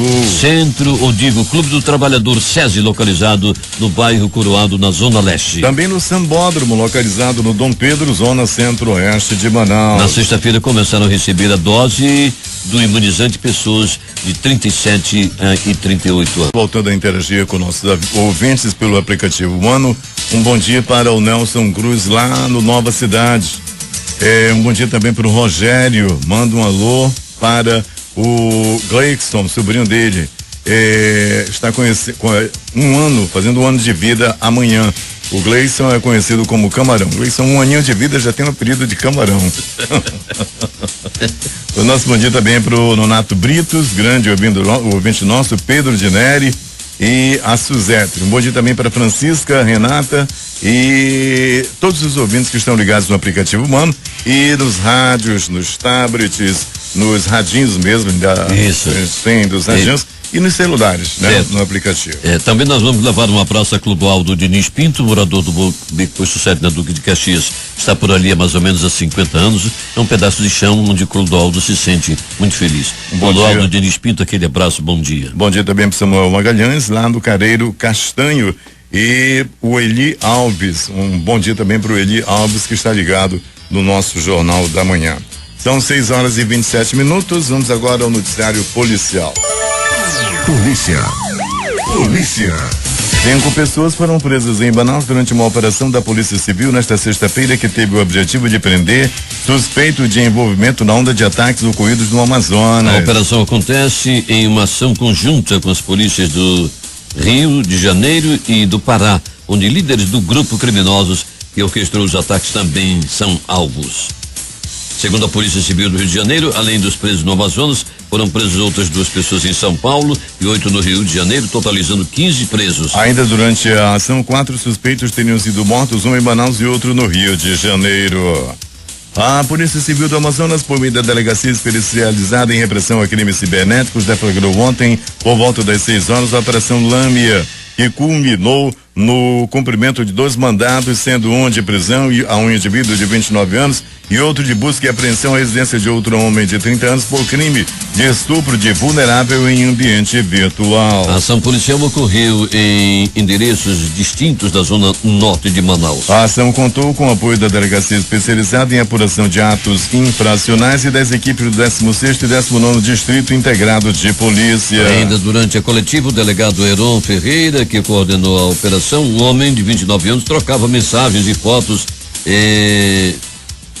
Speaker 2: Clube do Trabalhador SESI, localizado no bairro Coroado, na Zona Leste.
Speaker 1: Também no Sambódromo, localizado no Dom Pedro, Zona Centro-Oeste de Manaus.
Speaker 2: Na sexta-feira começaram a receber a dose do imunizante pessoas de 37 e 38 anos.
Speaker 1: Voltando a interagir com nossos ouvintes pelo aplicativo Mano, um bom dia para o Nelson Cruz lá no Nova Cidade. Um bom dia também para o Rogério, manda um alô para o Gleison, sobrinho dele. Está fazendo um ano de vida amanhã. O Gleison é conhecido como Camarão. Gleison, um aninho de vida, já tem um apelido de Camarão. O nosso bom dia também para o Nonato Britos, grande ouvinte nosso, Pedro de Neri e a Suzete. Um bom dia também para Francisca, Renata e todos os ouvintes que estão ligados no aplicativo Mano e nos rádios, nos tablets, nos radinhos mesmo, dos radinhos. E nos celulares, né? No aplicativo.
Speaker 2: Também nós vamos levar uma praça Clubal do Diniz Pinto, morador do Beco Posto 7 na Duque de Caxias. Está por ali há mais ou menos há 50 anos. É um pedaço de chão onde o Clodoaldo se sente muito feliz. Clodoaldo Diniz Pinto, aquele abraço, bom dia.
Speaker 1: Bom dia também para Samuel Magalhães, lá no Careiro Castanho. E o Eli Alves, um bom dia também para o Eli Alves, que está ligado no nosso Jornal da Manhã. São 6h27. Vamos agora ao noticiário policial.
Speaker 3: Polícia.
Speaker 1: 5 pessoas foram presas em Manaus durante uma operação da Polícia Civil nesta sexta-feira que teve o objetivo de prender suspeito de envolvimento na onda de ataques ocorridos no Amazonas.
Speaker 2: A operação acontece em uma ação conjunta com as polícias do Rio de Janeiro e do Pará, onde líderes do grupo criminosos que orquestrou os ataques também são alvos. Segundo a Polícia Civil do Rio de Janeiro, além dos presos no Amazonas, foram presas outras 2 pessoas em São Paulo e 8 no Rio de Janeiro, totalizando 15 presos.
Speaker 1: Ainda durante a ação, 4 suspeitos teriam sido mortos, um em Manaus e outro no Rio de Janeiro. A Polícia Civil do Amazonas, por meio da Delegacia Especializada em Repressão a Crimes Cibernéticos, deflagrou ontem, por volta das 6 horas, a Operação Lâmia, que culminou no cumprimento de 2 mandados, sendo um de prisão a um indivíduo de 29 anos e outro de busca e apreensão à residência de outro homem de 30 anos por crime de estupro de vulnerável em ambiente virtual.
Speaker 2: A ação policial ocorreu em endereços distintos da zona norte de Manaus.
Speaker 1: A ação contou com o apoio da Delegacia Especializada em Apuração de Atos Infracionais e das equipes do 16º e 19º Distrito Integrado de Polícia.
Speaker 2: Ainda durante a coletiva, o delegado Heron Ferreira, que coordenou a operação, um homem de 29 anos trocava mensagens e fotos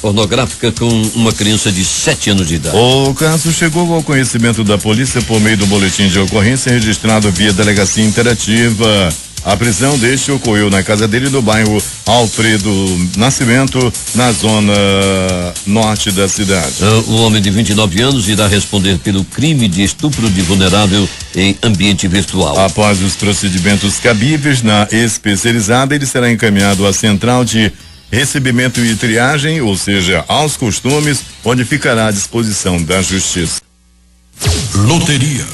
Speaker 2: pornográfica com uma criança de 7 anos de idade.
Speaker 1: O caso chegou ao conhecimento da polícia por meio do boletim de ocorrência registrado via Delegacia Interativa. A prisão deste ocorreu na casa dele no bairro Alfredo Nascimento, na zona norte da cidade.
Speaker 2: O homem de 29 anos irá responder pelo crime de estupro de vulnerável em ambiente virtual.
Speaker 1: Após os procedimentos cabíveis na especializada, ele será encaminhado à central de recebimento e triagem, ou seja, aos costumes, onde ficará à disposição da justiça.
Speaker 3: Loteria.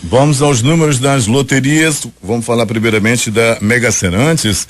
Speaker 1: Vamos aos números das loterias. Vamos falar primeiramente da Mega Sena. Antes,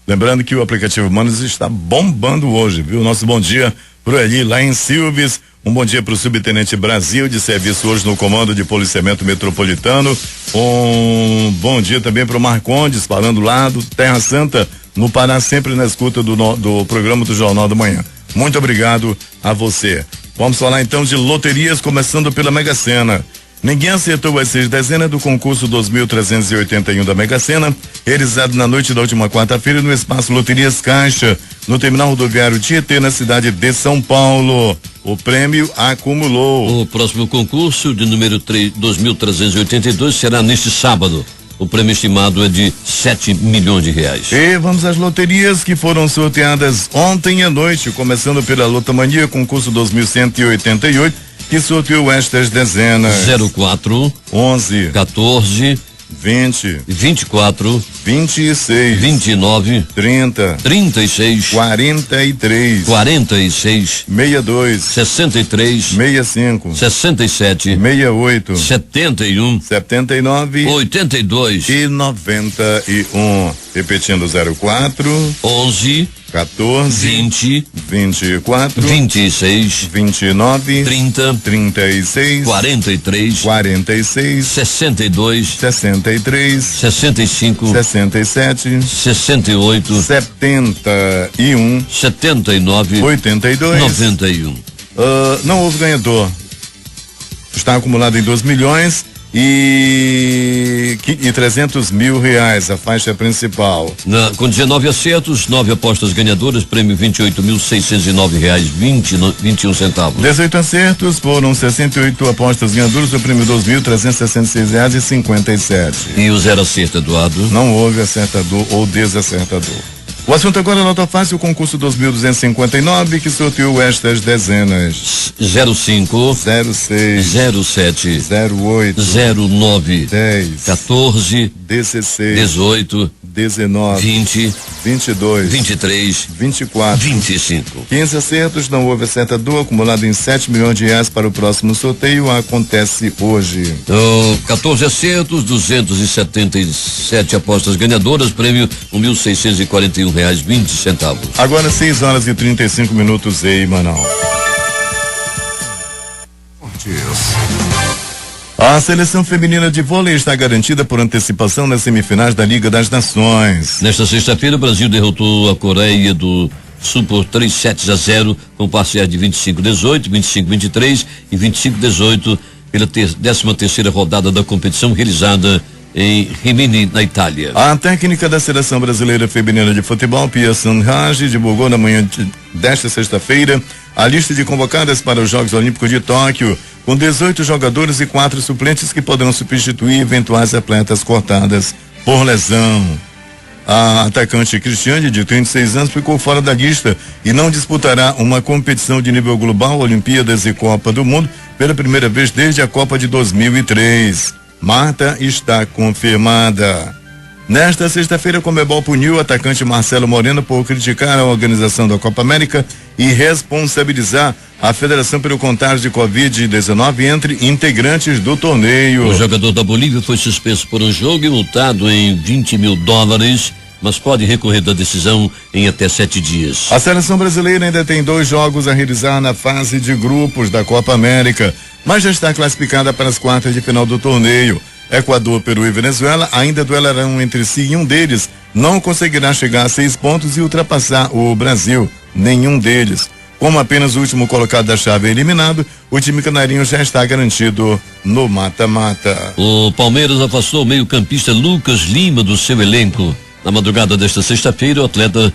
Speaker 1: lembrando que o aplicativo Manos está bombando hoje, viu? Nosso bom dia pro Eli lá em Silves. Um bom dia pro Subtenente Brasil, de serviço hoje no Comando de Policiamento Metropolitano. Um bom dia também pro Marcondes, falando lá do Terra Santa, no Pará, sempre na escuta do programa do Jornal da Manhã. Muito obrigado a você. Vamos falar então de loterias, começando pela Mega Sena. Ninguém acertou as 6 dezenas do concurso 2.381 da Mega Sena, realizado na noite da última quarta-feira no espaço Loterias Caixa, no terminal rodoviário Tietê, na cidade de São Paulo. O prêmio acumulou.
Speaker 2: O próximo concurso, de número 2.382, será neste sábado. O prêmio estimado é de 7 milhões de reais.
Speaker 1: E vamos às loterias que foram sorteadas ontem à noite, começando pela Lotomania, concurso 2188, que sorteou estas dezenas:
Speaker 2: 04,
Speaker 1: 11,
Speaker 2: 14,
Speaker 1: 20,
Speaker 2: 24,
Speaker 1: 26,
Speaker 2: 29,
Speaker 1: 30,
Speaker 2: 36,
Speaker 1: 43,
Speaker 2: 46,
Speaker 1: 62,
Speaker 2: 63,
Speaker 1: 65,
Speaker 2: 67,
Speaker 1: 68,
Speaker 2: 71,
Speaker 1: 79
Speaker 2: 82
Speaker 1: e 91. Repetindo: 04,
Speaker 2: 11,
Speaker 1: 14,
Speaker 2: 20,
Speaker 1: 24,
Speaker 2: 26,
Speaker 1: 29,
Speaker 2: 30,
Speaker 1: 36,
Speaker 2: 43,
Speaker 1: 46,
Speaker 2: 62,
Speaker 1: 63,
Speaker 2: 65,
Speaker 1: 67,
Speaker 2: 68,
Speaker 1: 71,
Speaker 2: 79,
Speaker 1: 82.
Speaker 2: 91.
Speaker 1: Não houve ganhador. Está acumulado em 2 milhões e 300 mil reais, a faixa principal.
Speaker 2: Com 19 acertos, 9 apostas ganhadoras, prêmio R$28.609,21.
Speaker 1: 18 acertos, foram 68 apostas ganhadoras, o prêmio R$2.366,57.
Speaker 2: E o 0 acerto, Eduardo?
Speaker 1: Não houve acertador ou desacertador. O assunto agora, nota fácil, o concurso 2.259, que sorteou estas dezenas:
Speaker 2: 05,
Speaker 1: 06,
Speaker 2: 07,
Speaker 1: 08,
Speaker 2: 09,
Speaker 1: 10,
Speaker 2: 14,
Speaker 1: 16,
Speaker 2: 18,
Speaker 1: 19,
Speaker 2: 20,
Speaker 1: 22,
Speaker 2: 23,
Speaker 1: 24,
Speaker 2: 25.
Speaker 1: 15 acertos, não houve acertador, acumulado em 7 milhões de reais para o próximo sorteio, acontece hoje.
Speaker 2: 14 acertos, 277 apostas ganhadoras, prêmio R$1.641,20.
Speaker 1: Agora 6 horas e 35 minutos em Manaus. A seleção feminina de vôlei está garantida por antecipação nas semifinais da Liga das Nações.
Speaker 2: Nesta sexta-feira, o Brasil derrotou a Coreia do Sul por 3 sets a 0, com parciais de 25-18, 25-23 e 25-18 pela 13ª rodada da competição realizada em Rimini, na Itália.
Speaker 1: A técnica da seleção brasileira feminina de futebol, Pia Sanraj, divulgou na manhã desta sexta-feira a lista de convocadas para os Jogos Olímpicos de Tóquio, com 18 jogadores e 4 suplentes que poderão substituir eventuais atletas cortadas por lesão. A atacante Cristiane, de 36 anos, ficou fora da lista e não disputará uma competição de nível global, Olimpíadas e Copa do Mundo, pela primeira vez desde a Copa de 2003. Marta está confirmada. Nesta sexta-feira, a Conmebol puniu o atacante Marcelo Moreno por criticar a organização da Copa América e responsabilizar a federação pelo contágio de Covid-19 entre integrantes do torneio.
Speaker 2: O jogador da Bolívia foi suspenso por um jogo e multado em $20 mil, mas pode recorrer da decisão em até 7 dias.
Speaker 1: A seleção brasileira ainda tem 2 jogos a realizar na fase de grupos da Copa América, mas já está classificada para as quartas de final do torneio. Equador, Peru e Venezuela ainda duelarão entre si e um deles não conseguirá chegar a 6 pontos e ultrapassar o Brasil. Nenhum deles. Como apenas o último colocado da chave é eliminado, o time canarinho já está garantido no mata-mata.
Speaker 2: O Palmeiras afastou o meio-campista Lucas Lima do seu elenco. Na madrugada desta sexta-feira, o atleta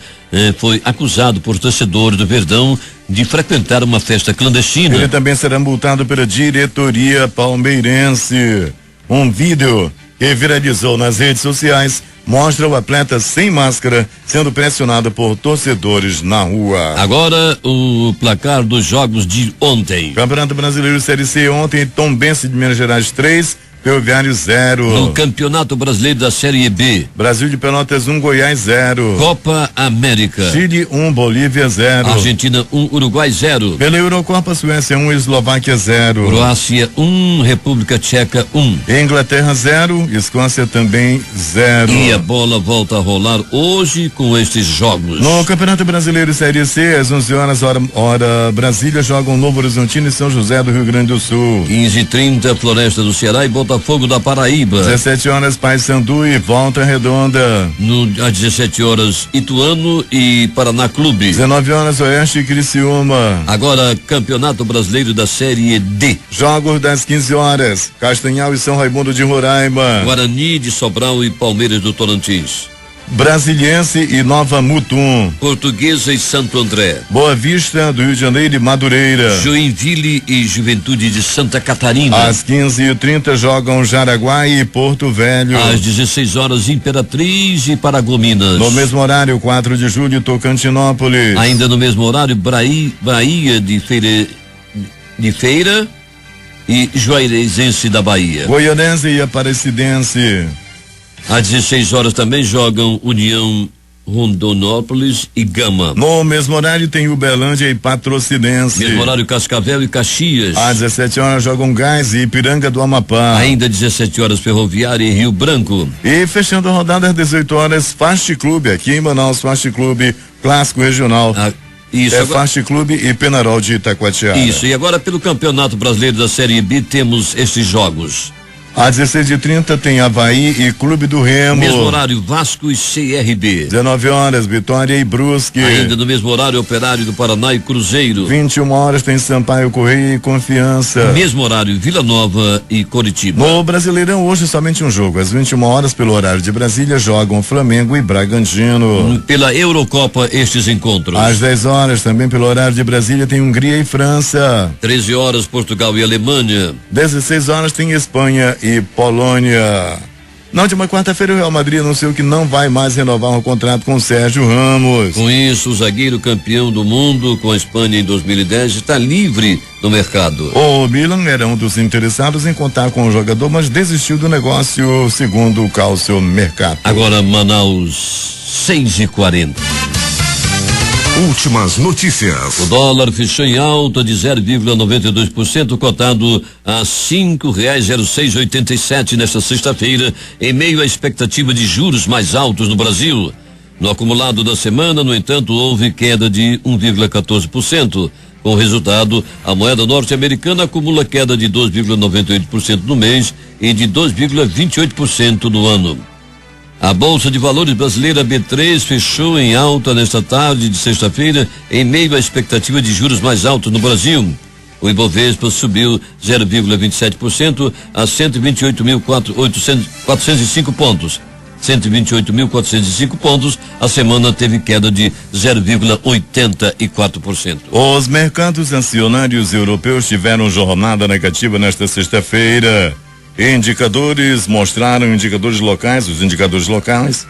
Speaker 2: foi acusado por torcedores do Verdão de frequentar uma festa clandestina.
Speaker 1: Ele também será multado pela diretoria palmeirense. Um vídeo que viralizou nas redes sociais mostra o atleta sem máscara sendo pressionado por torcedores na rua.
Speaker 2: Agora o placar dos jogos de ontem.
Speaker 1: Campeonato Brasileiro Série C ontem, Tombense de Minas Gerais 3, Ferroviário 0.
Speaker 2: No Campeonato Brasileiro da Série B.
Speaker 1: Brasil de Pelotas 1, Goiás 0.
Speaker 2: Copa América.
Speaker 1: Chile 1, Bolívia 0.
Speaker 2: Argentina 1, Uruguai 0.
Speaker 1: Pela Eurocopa, Suécia 1, Eslováquia 0.
Speaker 2: Croácia 1, República Tcheca 1.
Speaker 1: Inglaterra 0, Escócia também 0.
Speaker 2: E a bola volta a rolar hoje com estes jogos.
Speaker 1: No Campeonato Brasileiro Série C, às 11 horas, hora Brasília, jogam Novo Horizontino e São José do Rio Grande do Sul.
Speaker 2: 15h30, Floresta do Ceará e Botafogo da Paraíba.
Speaker 1: 17 horas, Paysandu e Volta Redonda.
Speaker 2: Às 17 horas, Ituano e Paraná Clube.
Speaker 1: 19 horas, Oeste e Criciúma.
Speaker 2: Agora, Campeonato Brasileiro da Série D.
Speaker 1: Jogos das 15 horas, Castanhal e São Raimundo de Roraima.
Speaker 2: Guarani de Sobral e Palmeiras do Tocantins.
Speaker 1: Brasiliense e Nova Mutum.
Speaker 2: Portuguesa e Santo André.
Speaker 1: Boa Vista do Rio de Janeiro e Madureira.
Speaker 2: Joinville e Juventude de Santa Catarina.
Speaker 1: Às 15h30 jogam Jaraguá e Porto Velho.
Speaker 2: Às 16 horas, Imperatriz e Paragominas.
Speaker 1: No mesmo horário, 4 de julho, Tocantinópolis.
Speaker 2: Ainda no mesmo horário, Bahia de Feira e Juazerense da Bahia.
Speaker 1: Goianense e Aparecidense.
Speaker 2: Às 16 horas também jogam União Rondonópolis e Gama.
Speaker 1: No mesmo horário tem Uberlândia e Patrocinense.
Speaker 2: Mesmo horário Cascavel e Caxias.
Speaker 1: Às 17 horas jogam Gás e Ipiranga do Amapá.
Speaker 2: Ainda 17 horas Ferroviária e Rio Branco.
Speaker 1: E fechando a rodada às 18 horas Fast Clube, aqui em Manaus, Fast Clube, clássico regional.
Speaker 2: Isso,
Speaker 1: agora... Fast Clube e Penarol de Itacoatiara.
Speaker 2: Isso, e agora pelo Campeonato Brasileiro da Série B temos esses jogos.
Speaker 1: Às 16h30 tem Avaí e Clube do Remo.
Speaker 2: Mesmo horário, Vasco e CRB.
Speaker 1: 19 horas, Vitória e Brusque.
Speaker 2: Ainda no mesmo horário, Operário do Paraná e Cruzeiro.
Speaker 1: 21 horas tem Sampaio Correia e Confiança.
Speaker 2: Mesmo horário, Vila Nova e Coritiba.
Speaker 1: No Brasileirão, hoje somente um jogo. Às 21 horas, pelo horário de Brasília, jogam Flamengo e Bragantino.
Speaker 2: Pela Eurocopa, estes encontros.
Speaker 1: Às 10 horas, também pelo horário de Brasília, tem Hungria e França.
Speaker 2: 13 horas, Portugal e Alemanha.
Speaker 1: 16 horas, tem Espanha e Polônia. Na última quarta-feira, o Real Madrid anunciou que não vai mais renovar o contrato com o Sérgio Ramos.
Speaker 2: Com isso, o zagueiro campeão do mundo com a Espanha em 2010 está livre no mercado.
Speaker 1: O Milan era um dos interessados em contar com o jogador, mas desistiu do negócio, segundo o Calcio Mercato.
Speaker 2: Agora, Manaus, 6h40.
Speaker 3: Últimas notícias.
Speaker 2: O dólar fechou em alta de 0,92%, cotado a R$5,0687 nesta sexta-feira, em meio à expectativa de juros mais altos no Brasil. No acumulado da semana, no entanto, houve queda de 1,14%. Com o resultado, a moeda norte-americana acumula queda de 2,98% no mês e de 2,28% no ano. A Bolsa de Valores brasileira B3 fechou em alta nesta tarde de sexta-feira, em meio à expectativa de juros mais altos no Brasil. O Ibovespa subiu 0,27% a 128.405 pontos. 128.405 pontos. A semana teve queda de 0,84%.
Speaker 1: Os mercados acionários europeus tiveram jornada negativa nesta sexta-feira. Indicadores locais, os indicadores locais,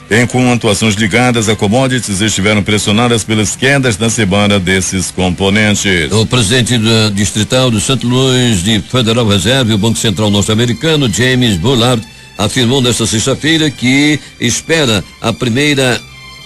Speaker 1: enquanto ações ligadas a commodities estiveram pressionadas pelas quedas da semana desses componentes.
Speaker 2: O presidente distrital do St. Louis de Federal Reserve, o Banco Central norte-americano, James Bullard, afirmou nesta sexta-feira que espera a primeira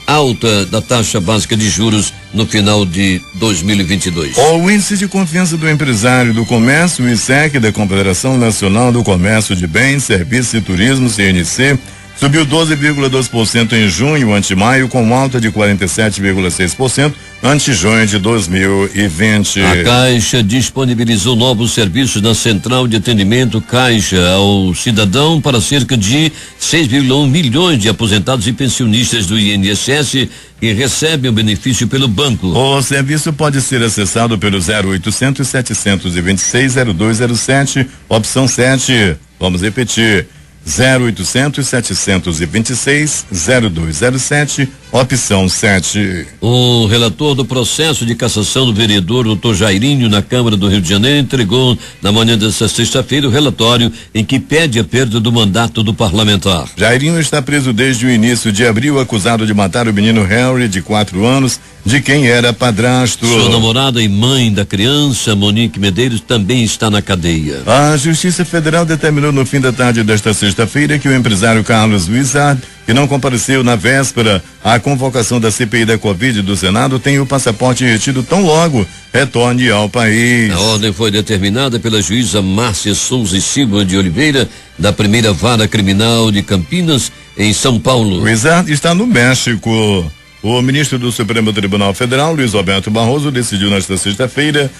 Speaker 2: alta da taxa básica de juros no final de 2022.
Speaker 1: O índice de confiança do empresário do comércio, o ISEC, da Confederação Nacional do Comércio de Bens, Serviços e Turismo, CNC, subiu 12,2% em junho ante maio, com alta de 47,6% ante junho de 2020.
Speaker 2: A Caixa disponibilizou novos serviços na Central de Atendimento Caixa ao cidadão para cerca de 6,1 milhões de aposentados e pensionistas do INSS que recebem o benefício pelo banco.
Speaker 1: O serviço pode ser acessado pelo 0800 726 0207, opção 7. Vamos repetir. 0800 726 0207, opção 7.
Speaker 2: O relator do processo de cassação do vereador Dr. Jairinho na Câmara do Rio de Janeiro entregou na manhã desta sexta-feira o relatório em que pede a perda do mandato do parlamentar.
Speaker 1: Jairinho está preso desde o início de abril, acusado de matar o menino Harry, de 4 anos, de quem era padrasto.
Speaker 2: Sua namorada e mãe da criança, Monique Medeiros, também está na cadeia.
Speaker 1: A Justiça Federal determinou no fim da tarde desta sexta-feira que o empresário Carlos Wizard, que não compareceu na véspera à convocação da CPI da Covid do Senado, tem o passaporte retido tão logo retorne ao país.
Speaker 2: A ordem foi determinada pela juíza Márcia Souza e Silva de Oliveira, da primeira vara criminal de Campinas, em São Paulo.
Speaker 1: Wizard está no México. O ministro do Supremo Tribunal Federal, Luiz Roberto Barroso, decidiu nesta sexta-feira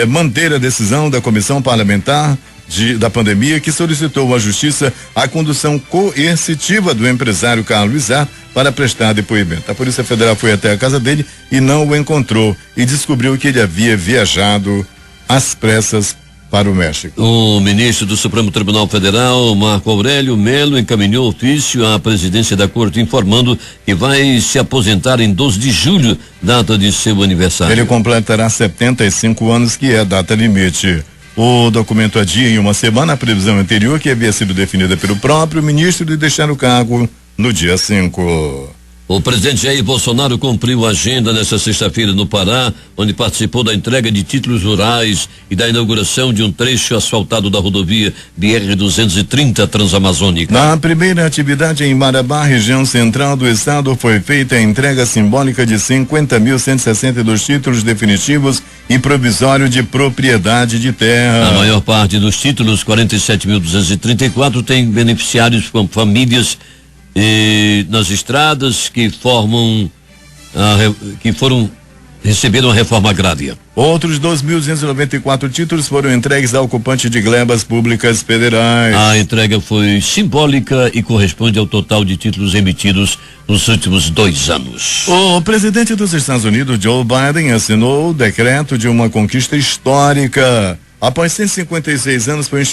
Speaker 1: manter a decisão da Comissão Parlamentar da pandemia, que solicitou à Justiça a condução coercitiva do empresário Carlos Wizard para prestar depoimento. A Polícia Federal foi até a casa dele e não o encontrou e descobriu que ele havia viajado às pressas para o México.
Speaker 2: O ministro do Supremo Tribunal Federal, Marco Aurélio Melo, encaminhou ofício à presidência da Corte informando que vai se aposentar em 12 de julho, data de seu aniversário.
Speaker 1: Ele completará 75 anos, que é a data limite. O documento adia em uma semana a previsão anterior, que havia sido definida pelo próprio ministro, de deixar o cargo no dia 5.
Speaker 2: O presidente Jair Bolsonaro cumpriu a agenda nesta sexta-feira no Pará, onde participou da entrega de títulos rurais e da inauguração de um trecho asfaltado da rodovia BR-230 Transamazônica.
Speaker 1: Na primeira atividade em Marabá, região central do estado, foi feita a entrega simbólica de 50.162 títulos definitivos e provisório de propriedade de terra.
Speaker 2: A maior parte dos títulos, 47.234, tem beneficiários com famílias nas estradas que receberam a reforma agrária.
Speaker 1: Outros 2.294 títulos foram entregues ao ocupante de glebas públicas federais.
Speaker 2: A entrega foi simbólica e corresponde ao total de títulos emitidos nos últimos 2 anos.
Speaker 1: O presidente dos Estados Unidos, Joe Biden, assinou o decreto de uma conquista histórica. Após 156 anos foi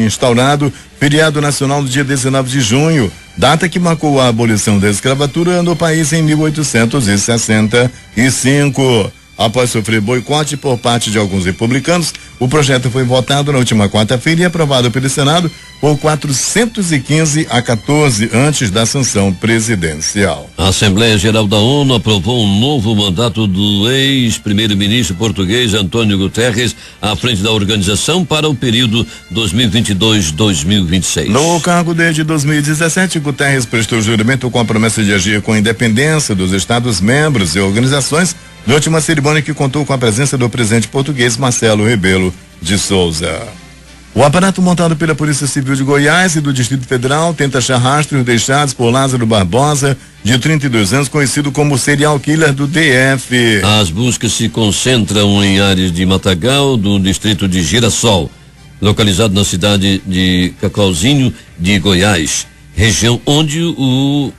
Speaker 1: instaurado feriado nacional no dia 19 de junho, data que marcou a abolição da escravatura no país em 1865. Após sofrer boicote por parte de alguns republicanos, o projeto foi votado na última quarta-feira e aprovado pelo Senado por 415 a 14 antes da sanção presidencial.
Speaker 2: A Assembleia Geral da ONU aprovou um novo mandato do ex-primeiro-ministro português Antônio Guterres à frente da organização para o período 2022-2026.
Speaker 1: No cargo desde 2017, Guterres prestou juramento com a promessa de agir com a independência dos Estados-membros e organizações durante uma cerimônia que contou com a presença do presidente português Marcelo Rebelo de Souza. O aparato montado pela Polícia Civil de Goiás e do Distrito Federal tenta achar rastros deixados por Lázaro Barbosa, de 32 anos, conhecido como o serial killer do DF.
Speaker 2: As buscas se concentram em áreas de Matagal, do distrito de Girassol, localizado na cidade de Cacauzinho de Goiás, região onde o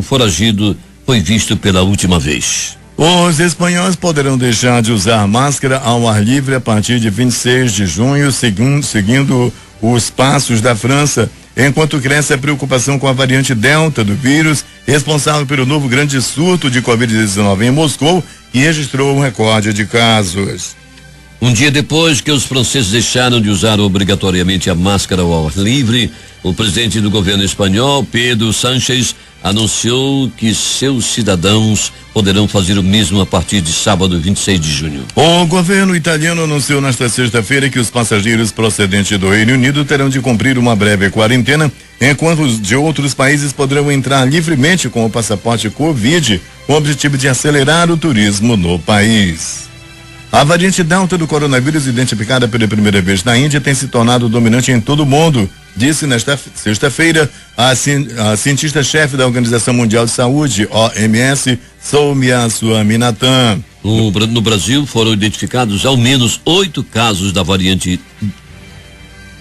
Speaker 2: foragido foi visto pela última vez.
Speaker 1: Os espanhóis poderão deixar de usar máscara ao ar livre a partir de 26 de junho, seguindo os passos da França, enquanto cresce a preocupação com a variante Delta do vírus, responsável pelo novo grande surto de Covid-19 em Moscou, que registrou um recorde de casos.
Speaker 2: Um dia depois que os franceses deixaram de usar obrigatoriamente a máscara ao ar livre, o presidente do governo espanhol, Pedro Sánchez, anunciou que seus cidadãos poderão fazer o mesmo a partir de sábado, 26 de junho.
Speaker 1: O governo italiano anunciou nesta sexta-feira que os passageiros procedentes do Reino Unido terão de cumprir uma breve quarentena, enquanto os de outros países poderão entrar livremente com o passaporte Covid, com o objetivo de acelerar o turismo no país. A variante Delta do coronavírus, identificada pela primeira vez na Índia, tem se tornado dominante em todo o mundo, disse nesta sexta-feira a cientista-chefe da Organização Mundial de Saúde, OMS, Soumya Swaminathan.
Speaker 2: No Brasil foram identificados ao menos 8 casos da variante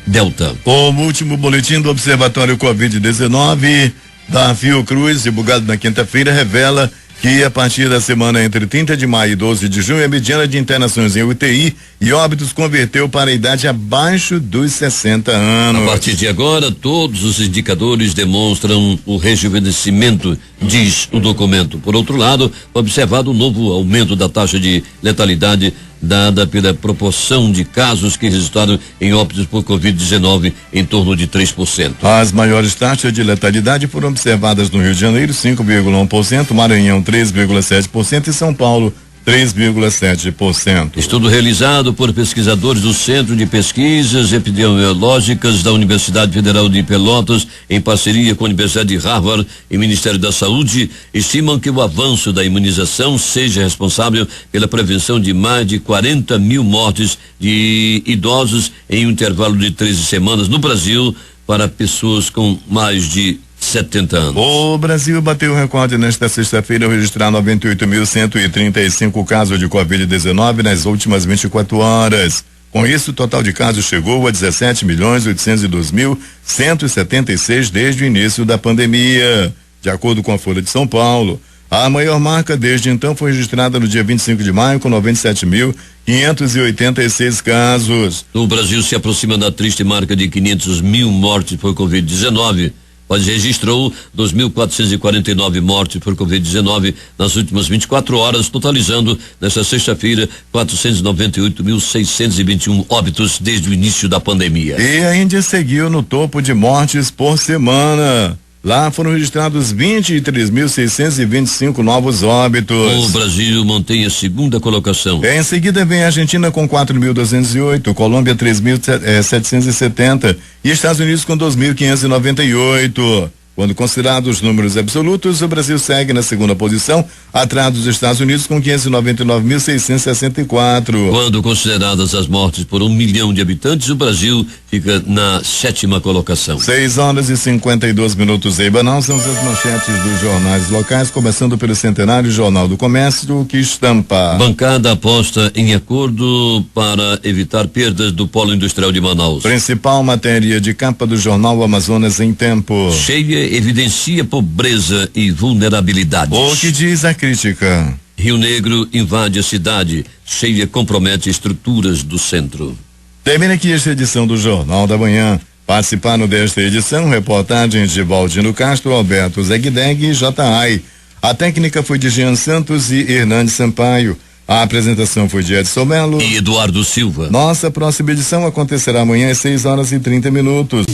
Speaker 2: Delta.
Speaker 1: O último boletim do Observatório Covid-19 da Fiocruz, divulgado na quinta-feira, revela que a partir da semana entre 30 de maio e 12 de junho, a mediana de internações em UTI e óbitos converteu para a idade abaixo dos 60 anos.
Speaker 2: A partir de agora, todos os indicadores demonstram o rejuvenescimento, diz o documento. Por outro lado, observado o novo aumento da taxa de letalidade dada pela proporção de casos que resultaram em óbitos por Covid-19 em torno de 3%.
Speaker 1: As maiores taxas de letalidade foram observadas no Rio de Janeiro, 5,1%, Maranhão 3,7% e São Paulo 3,7%.
Speaker 2: Estudo realizado por pesquisadores do Centro de Pesquisas Epidemiológicas da Universidade Federal de Pelotas, em parceria com a Universidade de Harvard e Ministério da Saúde, estimam que o avanço da imunização seja responsável pela prevenção de mais de 40 mil mortes de idosos em um intervalo de 13 semanas no Brasil para pessoas com mais de 70 anos.
Speaker 1: O Brasil bateu o recorde nesta sexta-feira ao registrar 98.135 casos de Covid-19 nas últimas 24 horas. Com isso, o total de casos chegou a 17.802.176 desde o início da pandemia. De acordo com a Folha de São Paulo, a maior marca desde então foi registrada no dia 25 de maio com 97.586 casos.
Speaker 2: O Brasil se aproxima da triste marca de 500 mil mortes por Covid-19. Mas registrou 2.449 mortes por Covid-19 nas últimas 24 horas, totalizando nesta sexta-feira 498.621 óbitos desde o início da pandemia.
Speaker 1: E a Índia seguiu no topo de mortes por semana. Lá foram registrados 23.625 novos óbitos.
Speaker 2: O Brasil mantém a segunda colocação.
Speaker 1: Em seguida vem a Argentina com 4.208, Colômbia 3.770 e Estados Unidos com 2.598. Quando considerados os números absolutos, o Brasil segue na segunda posição, atrás dos Estados Unidos com 599.664.
Speaker 2: Quando consideradas as mortes por 1 milhão de habitantes, o Brasil fica na 7ª colocação.
Speaker 1: 6h52 em Manaus, são as manchetes dos jornais locais, começando pelo centenário Jornal do Comércio, que estampa.
Speaker 2: Bancada aposta em acordo para evitar perdas do polo industrial de Manaus.
Speaker 1: Principal matéria de capa do jornal Amazonas em Tempo.
Speaker 2: Cheia evidencia pobreza e vulnerabilidade.
Speaker 1: O que diz a crítica?
Speaker 2: Rio Negro invade a cidade. Cheia compromete estruturas do centro.
Speaker 1: Termina aqui esta edição do Jornal da Manhã. Participaram desta edição reportagens de Valdino Castro, Alberto Zegdeg e J.A.I. A técnica foi de Jean Santos e Hernandes Sampaio. A apresentação foi de Edson Melo
Speaker 2: e Eduardo Silva.
Speaker 1: Nossa próxima edição acontecerá amanhã às 6h30.